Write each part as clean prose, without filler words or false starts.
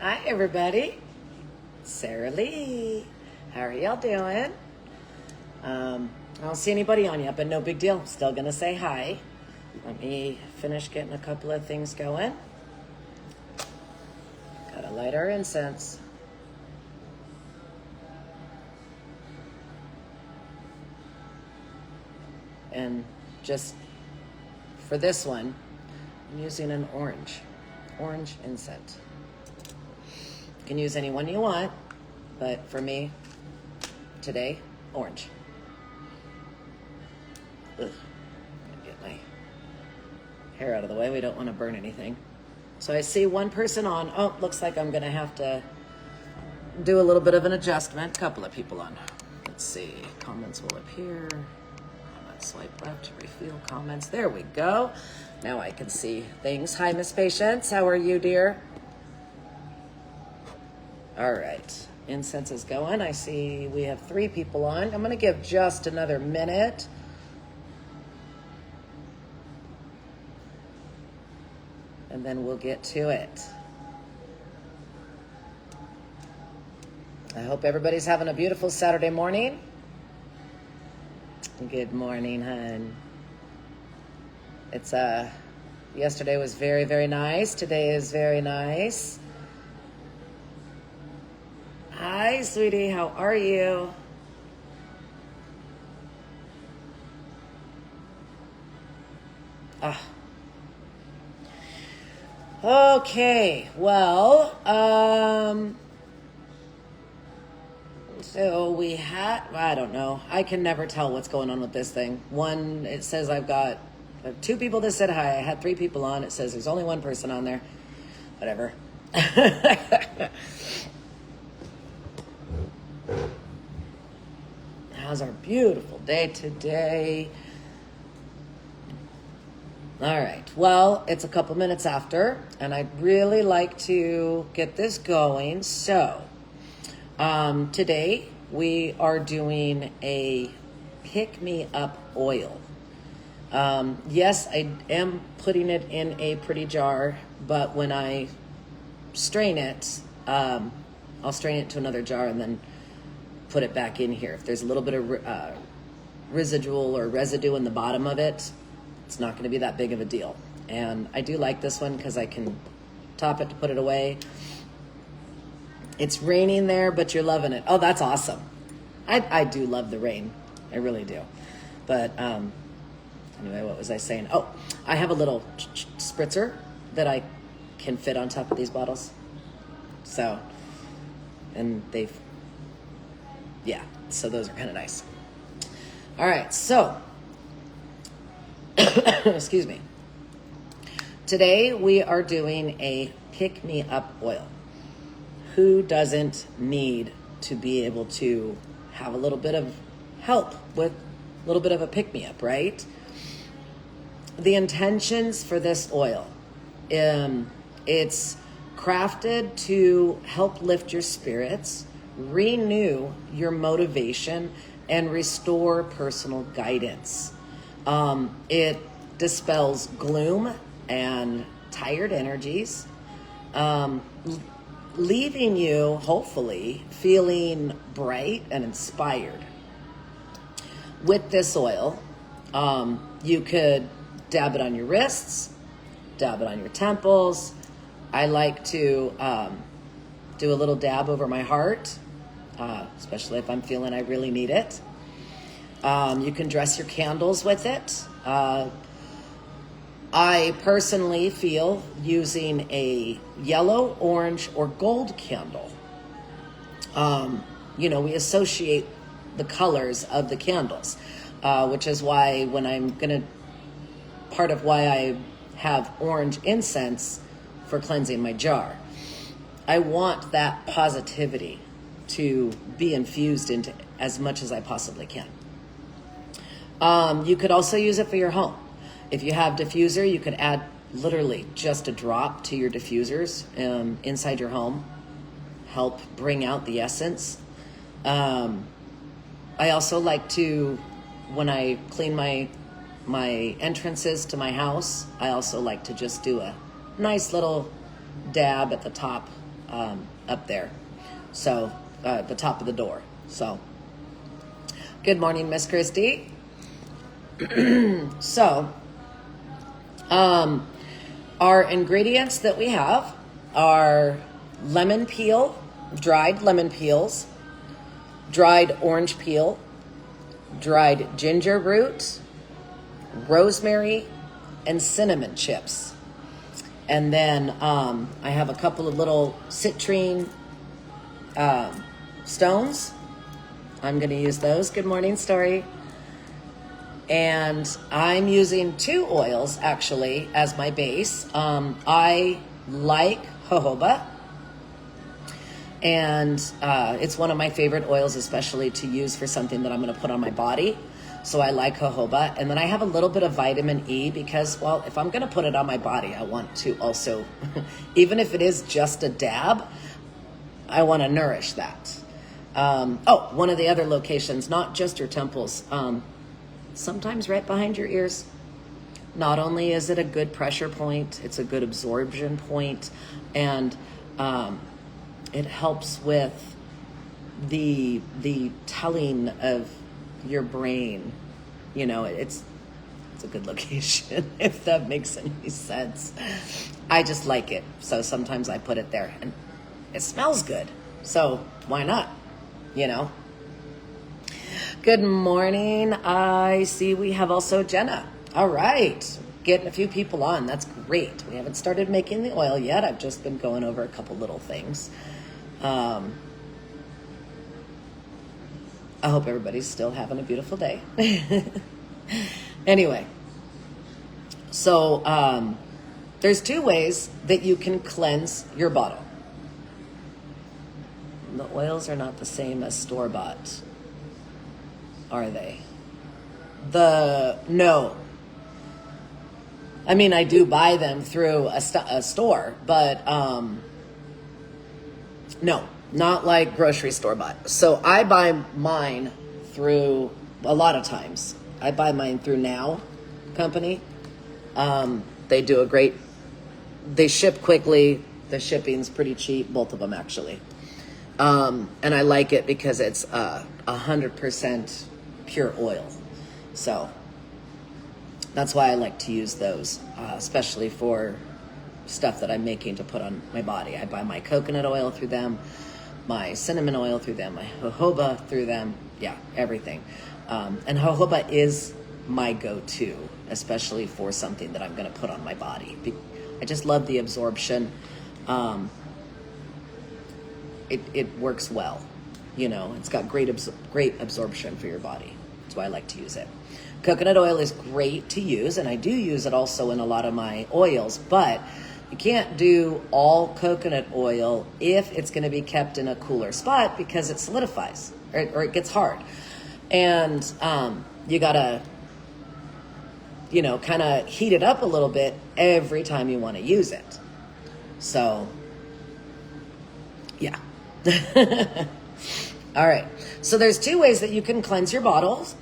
Hi, everybody. Sarah Lee. How are y'all doing? I don't see anybody on yet, but no big deal. Still gonna say hi. Let me finish getting a couple of things going. Gotta light our incense. And just for this one, I'm using an orange incense. You can use any one you want, but for me, today, orange. Ugh. Get my hair out of the way. We don't want to burn anything. So I see one person on. Oh, looks like I'm going to have to do a little bit of an adjustment. Couple of people on. Let's see. Comments will appear. Swipe left to reveal comments. There we go. Now I can see things. Hi, Miss Patience. How are you, dear? All right. Incense is going. I see we have 3 people on. I'm going to give just another minute. And then we'll get to it. I hope everybody's having a beautiful Saturday morning. Good morning, hon. It's yesterday was very, very nice. Today is very nice. Hi, sweetie. How are you? Okay. Well, so we had, I don't know. I can never tell what's going on with this thing. One, it says I have 2 people that said hi. I had 3 people on. It says there's only 1 person on there. Whatever. How's our beautiful day today? All right. Well, it's a couple minutes after, and I'd really like to get this going. So, today we are doing a pick-me-up oil. Yes, I am putting it in a pretty jar, but when I strain it, I'll strain it to another jar and then put it back in here. If there's a little bit of residual or residue in the bottom of it, it's not going to be that big of a deal. And I do like this one because I can top it to put it away. It's raining there, but you're loving it. Oh, that's awesome. I do love the rain. I really do. But anyway, what was I saying? Oh, I have a little spritzer that I can fit on top of these bottles. So, and so those are kind of nice. All right, so, excuse me. Today we are doing a pick-me-up oil. Who doesn't need to be able to have a little bit of help with a little bit of a pick-me-up, right? The intentions for this oil, it's crafted to help lift your spirits, renew your motivation, and restore personal guidance. It dispels gloom and tired energies, leaving you, hopefully, feeling bright and inspired. With this oil, you could dab it on your wrists, dab it on your temples. I like to do a little dab over my heart, especially if I'm feeling I really need it. You can dress your candles with it. I personally feel using a yellow, orange, or gold candle. We associate the colors of the candles, which is why part of why I have orange incense for cleansing my jar. I want that positivity to be infused into as much as I possibly can. You could also use it for your home. If you have diffuser, you could add literally just a drop to your diffusers inside your home. Help bring out the essence. I also like to, when I clean my entrances to my house, I also like to just do a nice little dab at the top up there. So, at the top of the door. So, good morning, Miss Christie. So, our ingredients that we have are lemon peel, dried lemon peels, dried orange peel, dried ginger root, rosemary, and cinnamon chips. And then I have a couple of little citrine stones. I'm going to use those. Good morning, Story. And I'm using 2 oils, actually, as my base. I like jojoba. And it's one of my favorite oils, especially to use for something that I'm going to put on my body. So I like jojoba. And then I have a little bit of vitamin E because, well, if I'm going to put it on my body, I want to also, even if it is just a dab, I want to nourish that. One of the other locations, not just your temples, sometimes right behind your ears. Not only is it a good pressure point, it's a good absorption point, and it helps with the telling of your brain. You know, it's a good location, if that makes any sense. I just like it, so sometimes I put it there, and it smells good, so why not, you know? Good morning. I see we have also Jenna. All right. Getting a few people on. That's great. We haven't started making the oil yet. I've just been going over a couple little things. I hope everybody's still having a beautiful day. Anyway, so there's 2 ways that you can cleanse your bottle. The oils are not the same as store-bought. Are they? No. I mean, I do buy them through a store, but no, not like grocery store bought. So I buy mine through, a lot of times, I buy mine through Now Company. They do a great, they ship quickly. The shipping's pretty cheap, both of them actually. And I like it because it's 100% pure oil. So that's why I like to use those, especially for stuff that I'm making to put on my body. I buy my coconut oil through them, my cinnamon oil through them, my jojoba through them. Yeah, everything. And jojoba is my go-to, especially for something that I'm going to put on my body. I just love the absorption. It works well. You know, it's got great absorption for your body. That's why I like to use it. Coconut oil is great to use, and I do use it also in a lot of my oils, but you can't do all coconut oil if it's going to be kept in a cooler spot because it solidifies or it gets hard. And you got to, you know, kind of heat it up a little bit every time you want to use it. So, yeah. All right. So there's 2 ways that you can cleanse your bottles.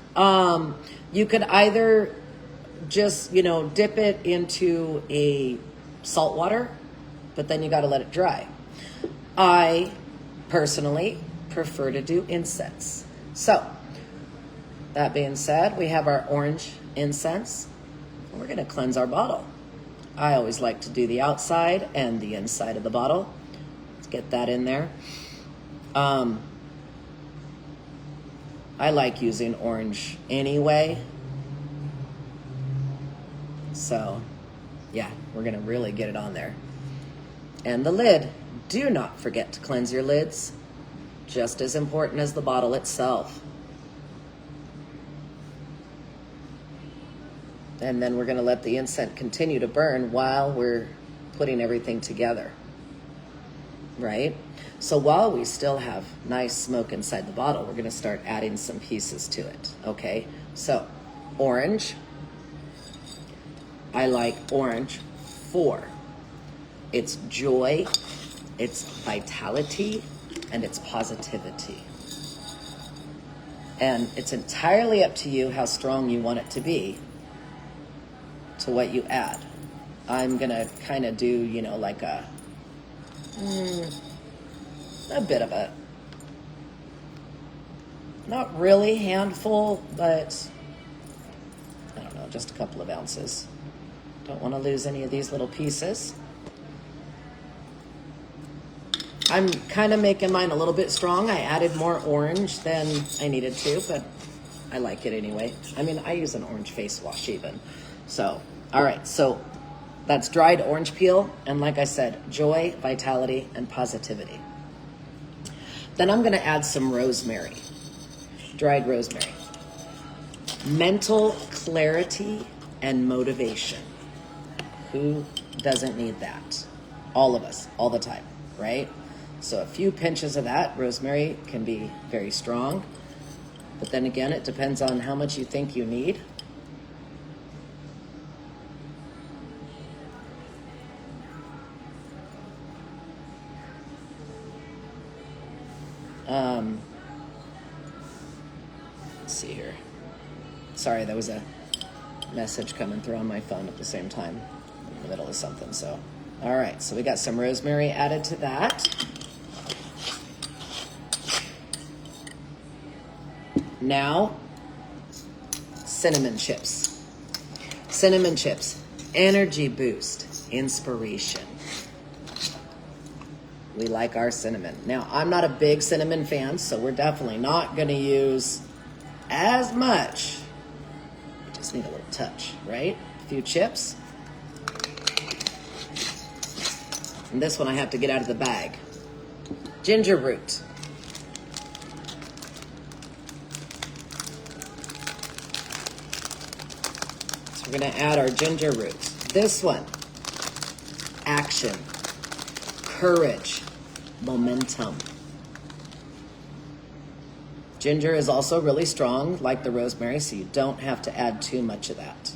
You could either just, you know, dip it into a salt water, but then you got to let it dry. I personally prefer to do incense. So that being said, we have our orange incense. We're going to cleanse our bottle. I always like to do the outside and the inside of the bottle. Let's get that in there. I like using orange anyway. So, yeah, we're going to really get it on there. And the lid. Do not forget to cleanse your lids. Just as important as the bottle itself. And then we're going to let the incense continue to burn while we're putting everything together. Right? So while we still have nice smoke inside the bottle, we're going to start adding some pieces to it. Okay? So, orange. I like orange for its joy, its vitality, and its positivity. And it's entirely up to you how strong you want it to be to what you add. I'm going to kind of do, you know, like a a bit of a, not really handful, but I don't know, just a couple of ounces. Don't want to lose any of these little pieces. I'm kind of making mine a little bit strong. I added more orange than I needed to, but I like it anyway. I mean, I use an orange face wash even. So, all right, so that's dried orange peel. And like I said, joy, vitality, and positivity. Then I'm going to add some rosemary, dried rosemary. Mental clarity and motivation. Who doesn't need that? All of us, all the time, right? So a few pinches of that. Rosemary can be very strong. But then again, it depends on how much you think you need. Let's see here. Sorry, there was a message coming through on my phone at the same time in the middle of something. So, all right, so we got some rosemary added to that. Now, cinnamon chips. Cinnamon chips, energy boost, inspiration. We like our cinnamon. Now, I'm not a big cinnamon fan, so we're definitely not going to use as much. We just need a little touch, right? A few chips. And this one I have to get out of the bag. Ginger root. We're going to add our ginger root. This one, action, courage, momentum. Ginger is also really strong, like the rosemary, so you don't have to add too much of that.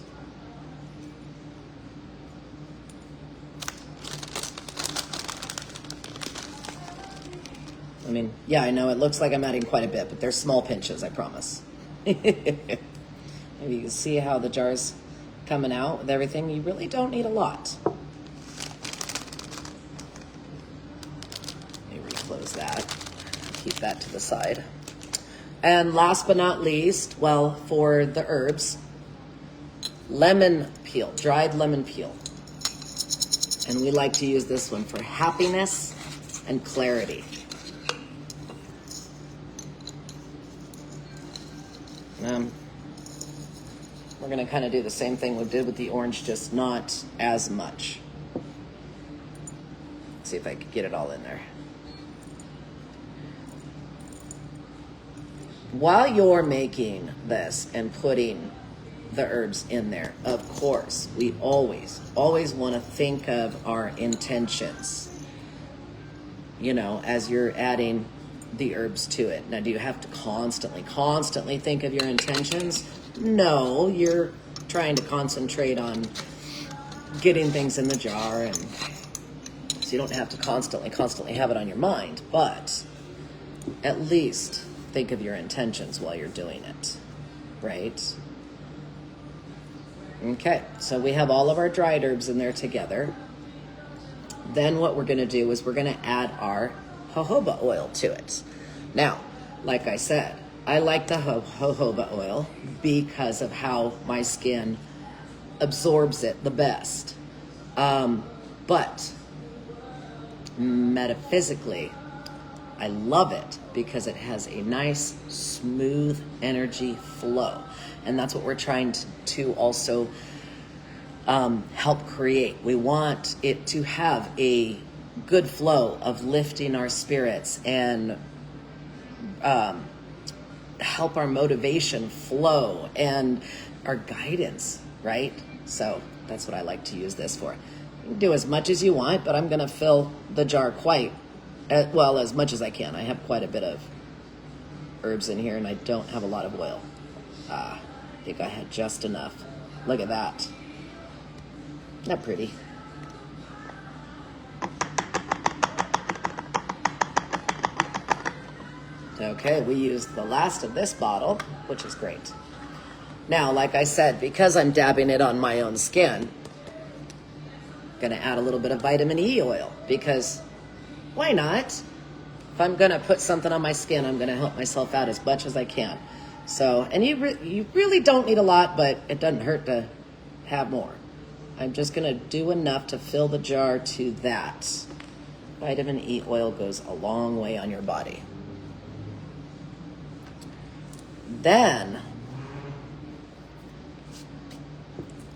I mean, yeah, I know it looks like I'm adding quite a bit, but they're small pinches, I promise. Maybe you can see how the jar's coming out with everything. You really don't need a lot. Let me reclose that. Keep that to the side. And last but not least, well, for the herbs, lemon peel, dried lemon peel. And we like to use this one for happiness and clarity. We're going to kind of do the same thing we did with the orange, just not as much. Let's see if I can get it all in there. While you're making this and putting the herbs in there, of course, we always want to think of our intentions, you know, as you're adding the herbs to it. Now, do you have to constantly think of your intentions? No, you're trying to concentrate on getting things in the jar, and so you don't have to constantly have it on your mind, but at least think of your intentions while you're doing it, right? Okay, so we have all of our dried herbs in there together. Then what we're going to do is we're going to add our jojoba oil to it. Now, like I said, I like the jojoba oil because of how my skin absorbs it the best. But metaphysically, I love it because it has a nice, smooth energy flow. And that's what we're trying to also help create. We want it to have a good flow of lifting our spirits and help our motivation flow and our guidance, right? So that's what I like to use this for. You can do as much as you want, but I'm going to fill the jar as much as I can. I have quite a bit of herbs in here, and I don't have a lot of oil. I think I had just enough. Look at that. Isn't that pretty? Okay, we used the last of this bottle, which is great. Now, like I said, because I'm dabbing it on my own skin, I'm going to add a little bit of vitamin E oil, because why not? If I'm going to put something on my skin, I'm going to help myself out as much as I can. So, and you really don't need a lot, but it doesn't hurt to have more. I'm just going to do enough to fill the jar to that. Vitamin E oil goes a long way on your body. Then,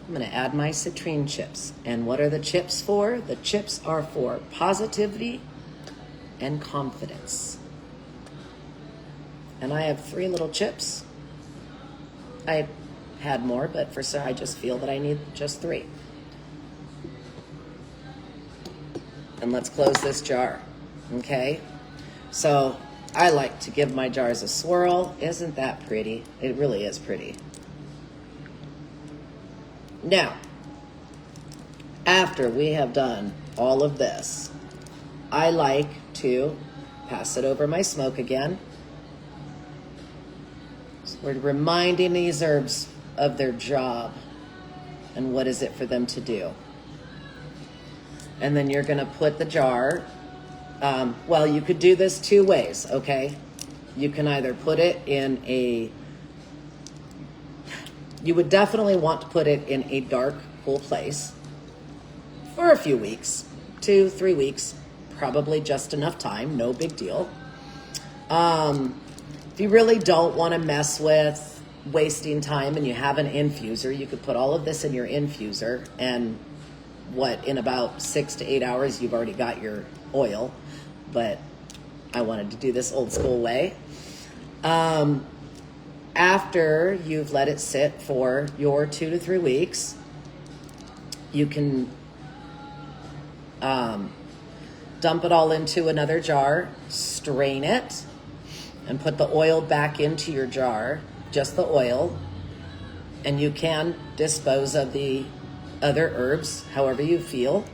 I'm going to add my citrine chips. And what are the chips for? The chips are for positivity and confidence. And I have 3 little chips. I had more, but I just feel that I need just 3. And let's close this jar, okay? So I like to give my jars a swirl. Isn't that pretty? It really is pretty. Now, after we have done all of this, I like to pass it over my smoke again. So we're reminding these herbs of their job and what is it for them to do. And then you're going to put the jar, well, you could do this 2 ways, okay? You can either put it in you would definitely want to put it in a dark, cool place for a few weeks, 2-3 weeks, probably just enough time, no big deal. If you really don't want to mess with wasting time and you have an infuser, you could put all of this in your infuser and in about 6 to 8 hours, you've already got your oil, but I wanted to do this old school way. After you've let it sit for your 2 to 3 weeks, you can dump it all into another jar, strain it, and put the oil back into your jar, just the oil, and you can dispose of the other herbs however you feel.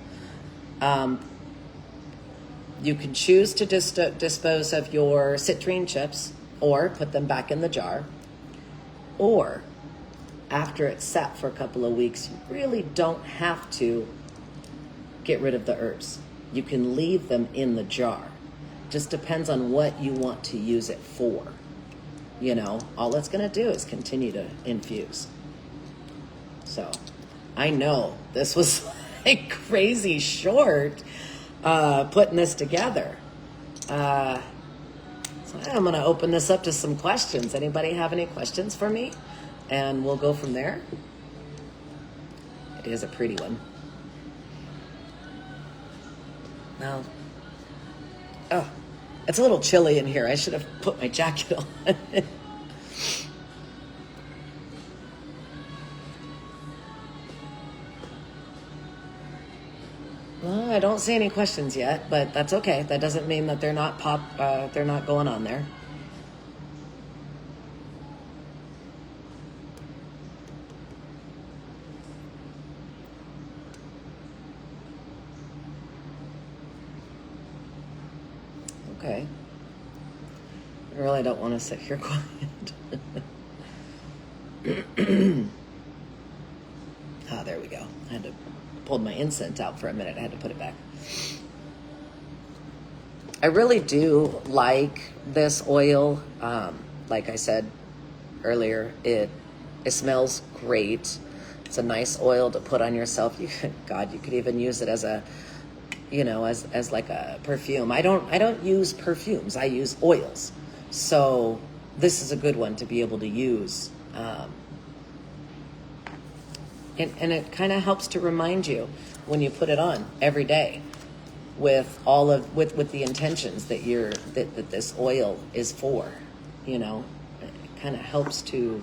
You can choose to dispose of your citrine chips or put them back in the jar. Or after it's sat for a couple of weeks, you really don't have to get rid of the herbs. You can leave them in the jar. Just depends on what you want to use it for. You know, all it's going to do is continue to infuse. So I know this was like crazy short putting this together. So I'm going to open this up to some questions. Anybody have any questions for me? And we'll go from there. It is a pretty one. Now, oh, it's a little chilly in here. I should have put my jacket on. Well, I don't see any questions yet, but that's okay. That doesn't mean that they're not going on there. Okay. I really don't want to sit here quiet. Ah, there we go. I had to pull my incense out for a minute. I had to put it back. I really do like this oil. Like I said earlier, it smells great. It's a nice oil to put on yourself. You could even use it as a, as like a perfume. I don't use perfumes. I use oils. So this is a good one to be able to use. And it kind of helps to remind you when you put it on every day with with the intentions that that this oil is for. It kind of helps to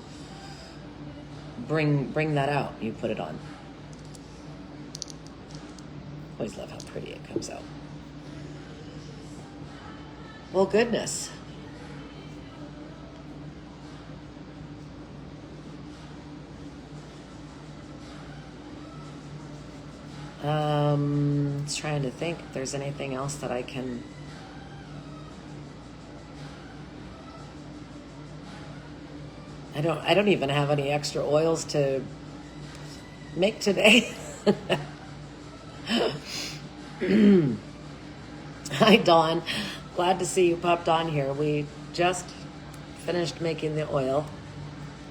bring that out. You put it on. Always love how pretty it comes out. Well, goodness. Just trying to think if there's anything else that I can. I don't even have any extra oils to make today. Hi, Dawn. Glad to see you popped on here. We just finished making the oil,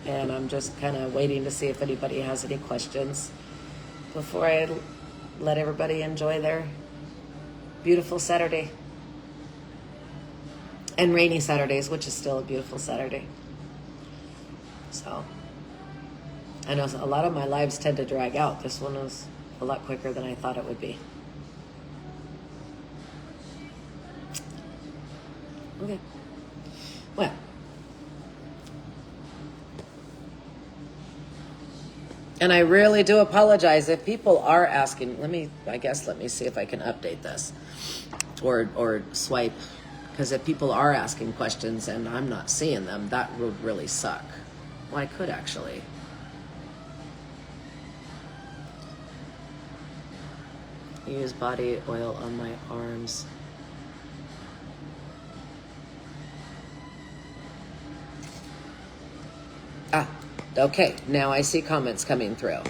and I'm just kind of waiting to see if anybody has any questions before I let everybody enjoy their beautiful Saturday. And rainy Saturdays, which is still a beautiful Saturday. So, I know a lot of my lives tend to drag out. This one was a lot quicker than I thought it would be. Okay. Well. And I really do apologize if people are asking. Let me see if I can update this or swipe. Because if people are asking questions and I'm not seeing them, that would really suck. Well, I could actually. Use body oil on my arms. Ah, okay. Now I see comments coming through.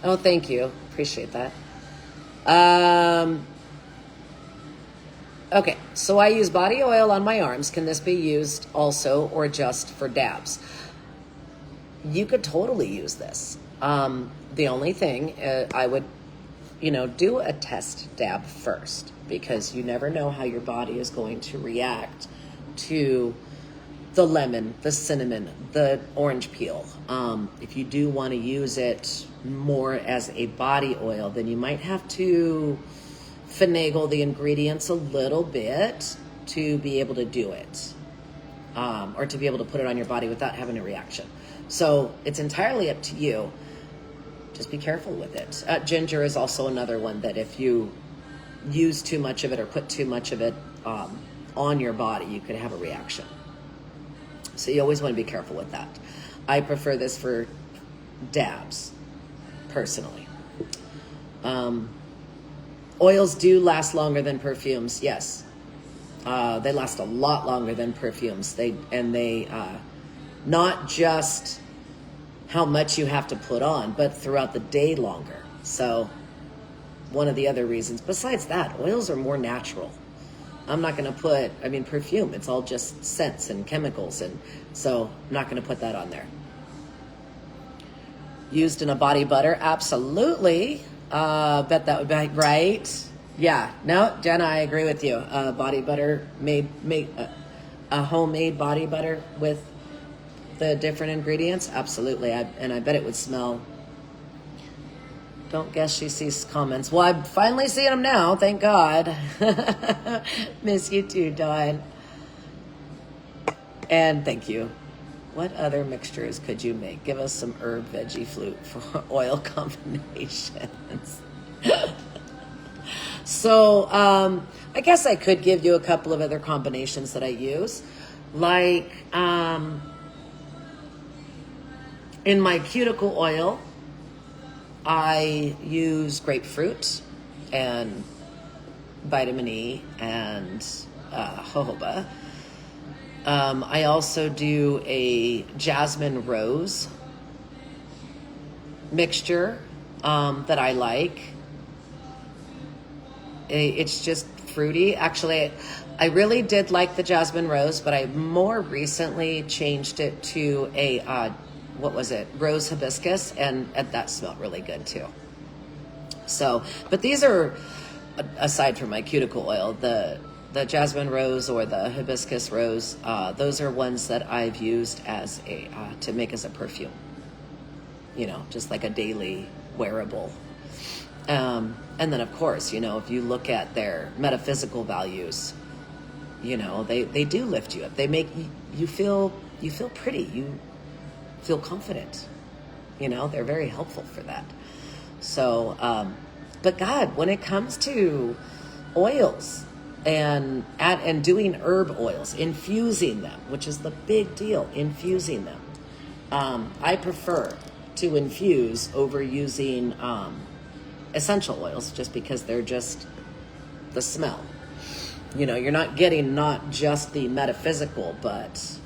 Oh, thank you. Appreciate that. Okay, so I use body oil on my arms. Can this be used also or just for dabs? You could totally use this. The only thing I would, do a test dab first, because you never know how your body is going to react to the lemon, the cinnamon, the orange peel. If you do want to use it more as a body oil, then you might have to finagle the ingredients a little bit to be able to do it, or to be able to put it on your body without having a reaction. So it's entirely up to you. Just be careful with it. Ginger is also another one that if you use too much of it or put too much of it on your body, you could have a reaction. So you always want to be careful with that. I prefer this for dabs, personally. Oils do last longer than perfumes, yes. They last a lot longer than perfumes. They not just how much you have to put on, but throughout the day longer. So one of the other reasons. Besides that, oils are more natural. I'm not going to put, perfume, it's all just scents and chemicals, and so I'm not going to put that on there. Used in a body butter, absolutely. Bet that would be right. Yeah, no, Jenna, I agree with you. Body butter, made a homemade body butter with the different ingredients, absolutely. And I bet it would smell. Don't guess she sees comments. Well, I'm finally seeing them now, thank God. Miss you too, Dawn. And thank you. What other mixtures could you make? Give us some herb veggie flute for oil combinations. So I guess I could give you a couple of other combinations that I use. Like in my cuticle oil, I use grapefruit and vitamin E and jojoba. I also do a jasmine rose mixture that I like. It's just fruity. Actually, I really did like the jasmine rose, but I more recently changed it to a, rose hibiscus, and that smelled really good too. So, but these are, aside from my cuticle oil, the jasmine rose or the hibiscus rose, those are ones that I've used as to make as a perfume, just like a daily wearable. And then of course, if you look at their metaphysical values, they do lift you up. They make you feel pretty. You feel confident. They're very helpful for that. So, but God, when it comes to oils, and doing herb oils, infusing them, which is the big deal, infusing them. I prefer to infuse over using essential oils, just because they're just the smell. You're not getting not just the metaphysical, but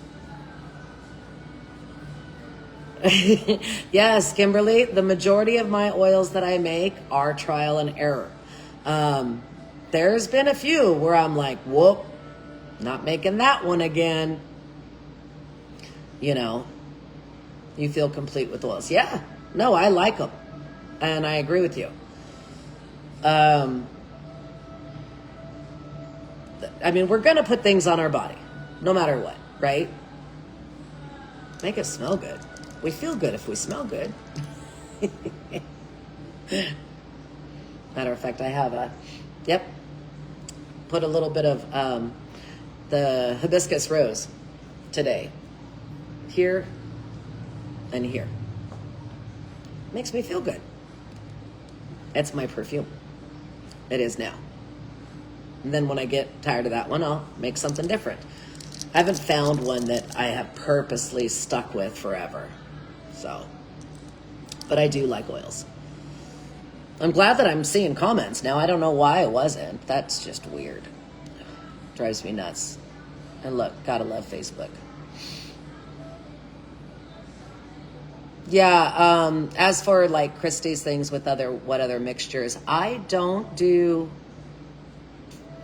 yes, Kimberly, the majority of my oils that I make are trial and error. There's been a few where I'm like, whoop, Not making that one again. You know, you feel complete with oils. Yeah, no, I like them. And I agree with you. I mean, we're going to put things on our body, no matter what, right? Make it smell good. We feel good if we smell good. Matter of fact, I have put a little bit of the hibiscus rose today. Here and here. Makes me feel good. It's my perfume. It is now. And then when I get tired of that one, I'll make something different. I haven't found one that I have purposely stuck with forever. So, but I do like oils. I'm glad that I'm seeing comments now. I don't know why I wasn't. That's just weird. Drives me nuts. And look, gotta love Facebook. Yeah, as for like Christy's things with other mixtures, I don't do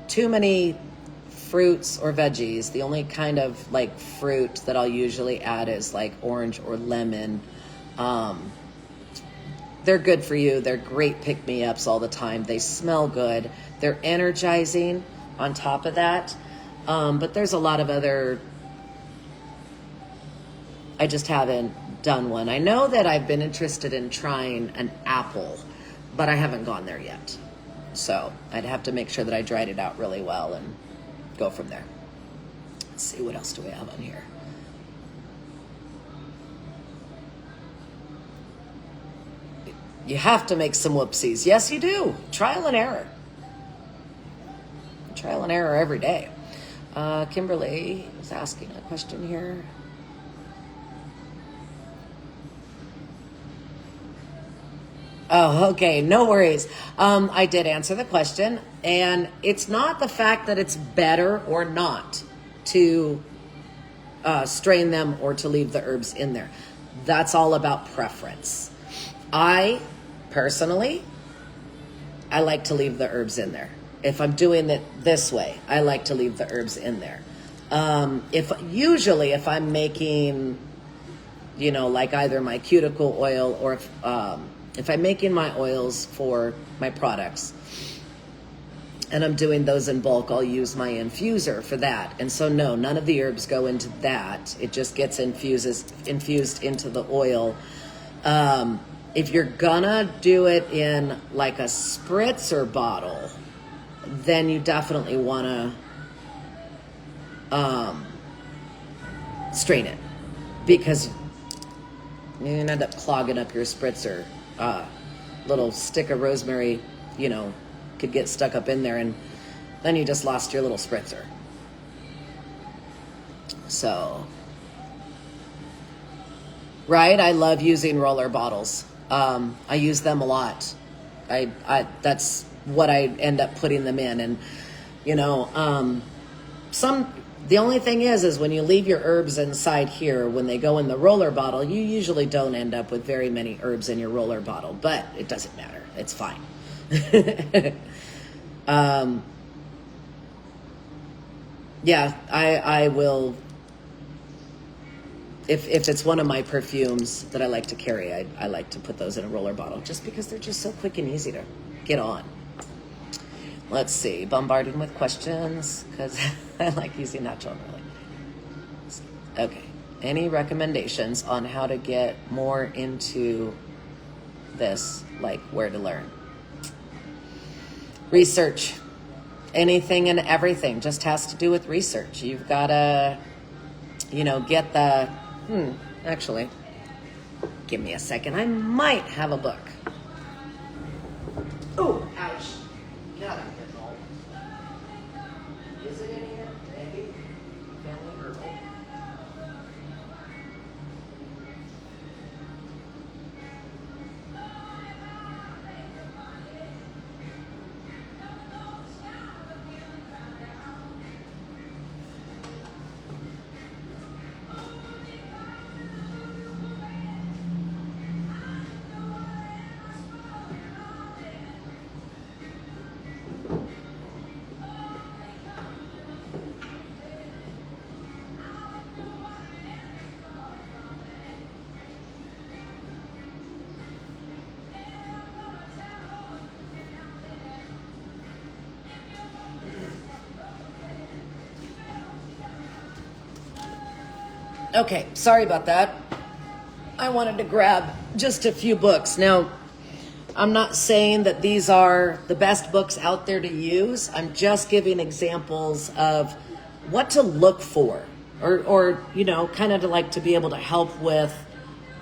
too many fruits or veggies. The only kind of like fruit that I'll usually add is like orange or lemon. They're good for you. They're great pick-me-ups all the time. They smell good. They're energizing on top of that. But there's a lot of other, I just haven't done one. I know that I've been interested in trying an apple, but I haven't gone there yet. So I'd have to make sure that I dried it out really well and go from there. Let's see, what else do we have on here? You have to make some whoopsies. Yes, you do. Trial and error. Trial and error every day. Kimberly is asking a question here. Oh, okay. No worries. I did answer the question, and it's not the fact that it's better or not to strain them or to leave the herbs in there. That's all about preference. Personally, I like to leave the herbs in there. If I'm doing it this way, I like to leave the herbs in there. If I'm making, like either my cuticle oil or if I'm making my oils for my products and I'm doing those in bulk, I'll use my infuser for that. And so no, none of the herbs go into that. It just gets infused into the oil. If you're gonna do it in like a spritzer bottle, then you definitely wanna strain it, because you're gonna end up clogging up your spritzer. Little stick of rosemary, could get stuck up in there, and then you just lost your little spritzer. So, right, I love using roller bottles. I use them a lot. That's what I end up putting them in. And, the only thing is when you leave your herbs inside here, when they go in the roller bottle, you usually don't end up with very many herbs in your roller bottle, but it doesn't matter. It's fine. I will. If it's one of my perfumes that I like to carry, I like to put those in a roller bottle just because they're just so quick and easy to get on. Let's see, bombarding with questions because I like using natural really. Okay, any recommendations on how to get more into this, like where to learn? Research. Anything and everything just has to do with research. You've got to, get the... Actually, give me a second. I might have a book. Oh, ouch. God, I'm getting old. Is it in here? Maybe. Family Herbal. Okay, sorry about that. I wanted to grab just a few books. Now, I'm not saying that these are the best books out there to use. I'm just giving examples of what to look for, or you know, kind of to like to be able to help with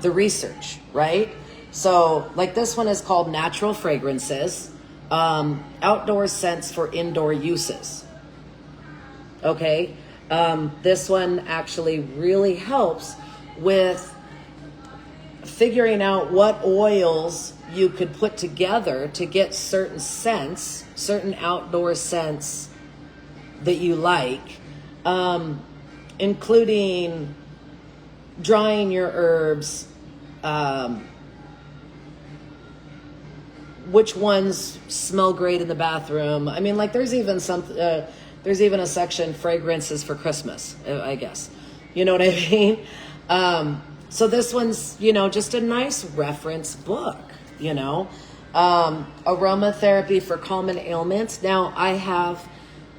the research, right? So, like this one is called Natural Fragrances, Outdoor Scents for Indoor Uses. Okay, this one actually really helps with figuring out what oils you could put together to get certain scents, certain outdoor scents that you like, including drying your herbs, which ones smell great in the bathroom. I mean, like there's even there's even a section fragrances for Christmas, I guess. You know what I mean? So this one's, you know, just a nice reference book, you know. Aromatherapy for common ailments. Now, I have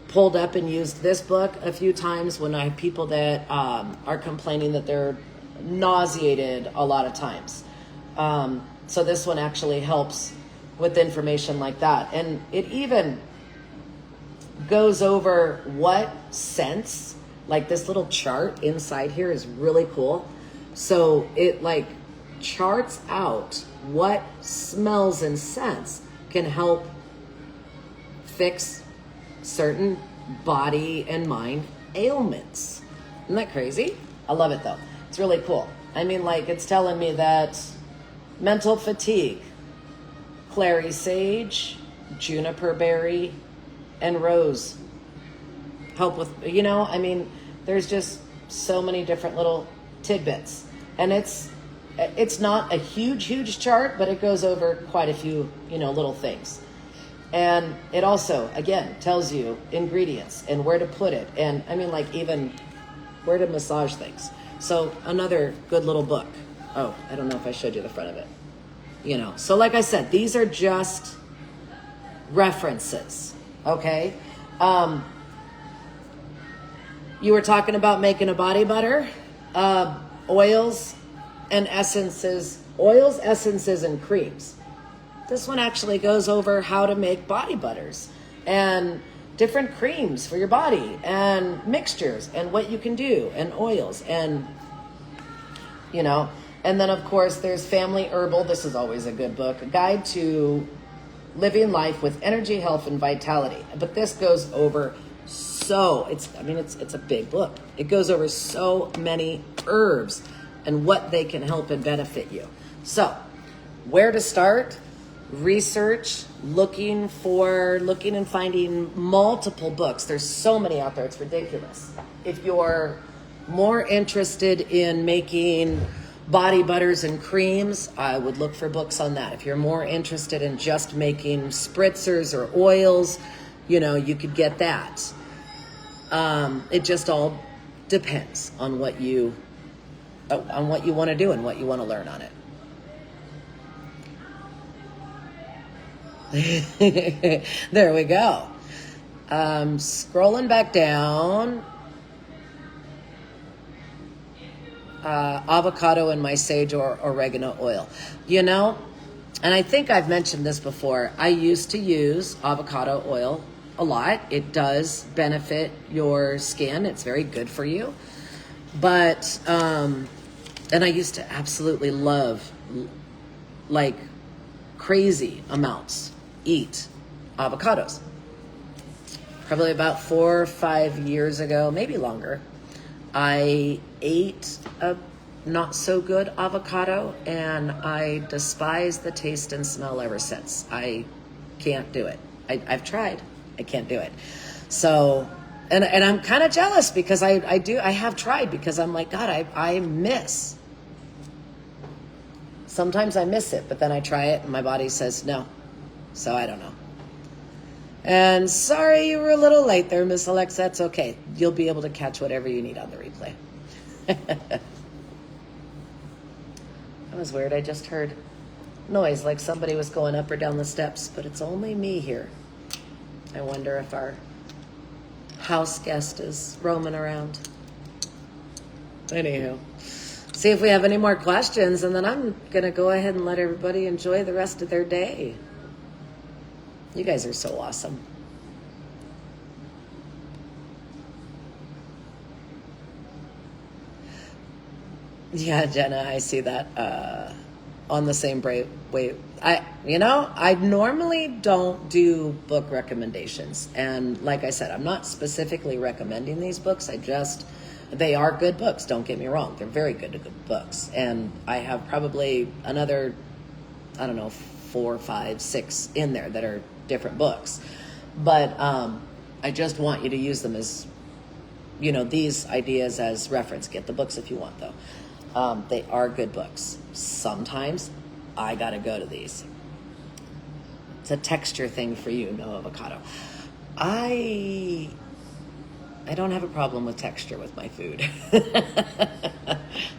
pulled up and used this book a few times when I have people that are complaining that they're nauseated a lot of times. So this one actually helps with information like that. And it even goes over what scents, like this little chart inside here is really cool. So it like charts out what smells and scents can help fix certain body and mind ailments. Isn't that crazy? I love it though. It's really cool. I mean, like it's telling me that mental fatigue, clary sage, juniper berry, and rose help with, you know, I mean, there's just so many different little tidbits. And it's not a huge chart, but it goes over quite a few, you know, little things. And it also, again, tells you ingredients and where to put it. And I mean, like even where to massage things. So another good little book. Oh, I don't know if I showed you the front of it. You know, so like I said, these are just references, okay? You were talking about making a body butter. Oils, essences, and creams. This one actually goes over how to make body butters and different creams for your body and mixtures and what you can do and oils and, you know, and then of course there's Family Herbal. This is always a good book, a guide to living life with energy, health, and vitality. But this goes over it's a big book. It goes over so many herbs and what they can help and benefit you. So where to start? Research, looking and finding multiple books. There's so many out there, it's ridiculous. If you're more interested in making body butters and creams, I would look for books on that. If you're more interested in just making spritzers or oils, you know, you could get that. It just all depends on what you want to do and what you want to learn on it. There we go. Scrolling back down. Avocado and my sage or oregano oil. You know, and I think I've mentioned this before. I used to use avocado oil a lot. It does benefit your skin. It's very good for you. But, and I used to absolutely love, like crazy amounts, eat avocados. Probably about 4 or 5 years ago, maybe longer, I ate a not so good avocado and I despise the taste and smell ever since. I can't do it. I've tried. I can't do it. So, and I'm kind of jealous because I have tried because I'm like, God, I miss. Sometimes I miss it, but then I try it and my body says no. So I don't know. And sorry you were a little late there, Miss Alexa. That's okay. You'll be able to catch whatever you need on the replay. That was weird. I just heard noise like somebody was going up or down the steps, but it's only me here. I wonder if our house guest is roaming around. Anywho, see if we have any more questions, and then I'm going to go ahead and let everybody enjoy the rest of their day. You guys are so awesome. Yeah, Jenna, I see that on the same way. I normally don't do book recommendations. And like I said, I'm not specifically recommending these books. They are good books. Don't get me wrong. They're very good books. And I have probably another, 4, 5, 6 in there that are different books. But I just want you to use them as, these ideas as reference. Get the books if you want, though. They are good books. Sometimes I got to go to these. It's a texture thing for you, no avocado. I don't have a problem with texture with my food.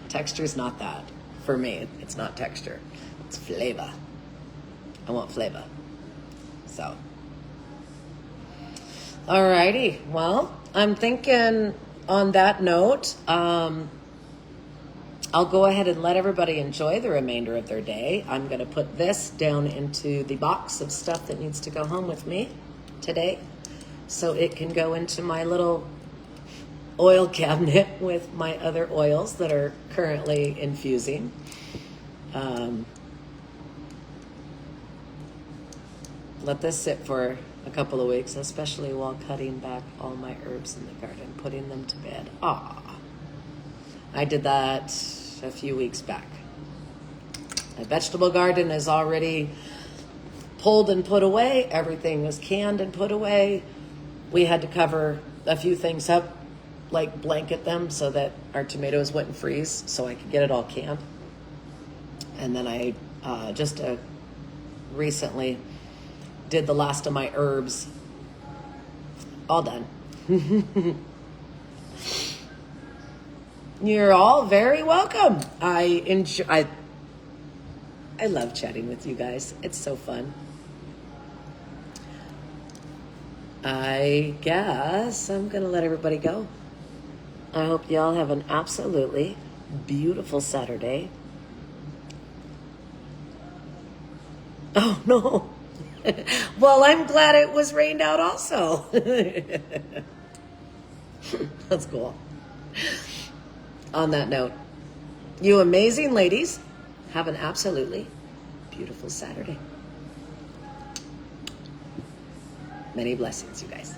Texture is not that. For me, it's not texture. It's flavor. I want flavor. So. Alrighty. Well, I'm thinking on that note, I'll go ahead and let everybody enjoy the remainder of their day. I'm going to put this down into the box of stuff that needs to go home with me today, so it can go into my little oil cabinet with my other oils that are currently infusing. Let this sit for a couple of weeks, especially while cutting back all my herbs in the garden, putting them to bed. I did that a few weeks back. My vegetable garden is already pulled and put away. Everything was canned and put away. We had to cover a few things up, like blanket them so that our tomatoes wouldn't freeze, so I could get it all canned. And then I just recently did the last of my herbs. All done. You're all very welcome. I love chatting with you guys. It's so fun. I guess I'm going to let everybody go. I hope y'all have an absolutely beautiful Saturday. Oh, no. Well, I'm glad it was rained out also. That's cool. On that note, you amazing ladies, have an absolutely beautiful Saturday. Many blessings, you guys.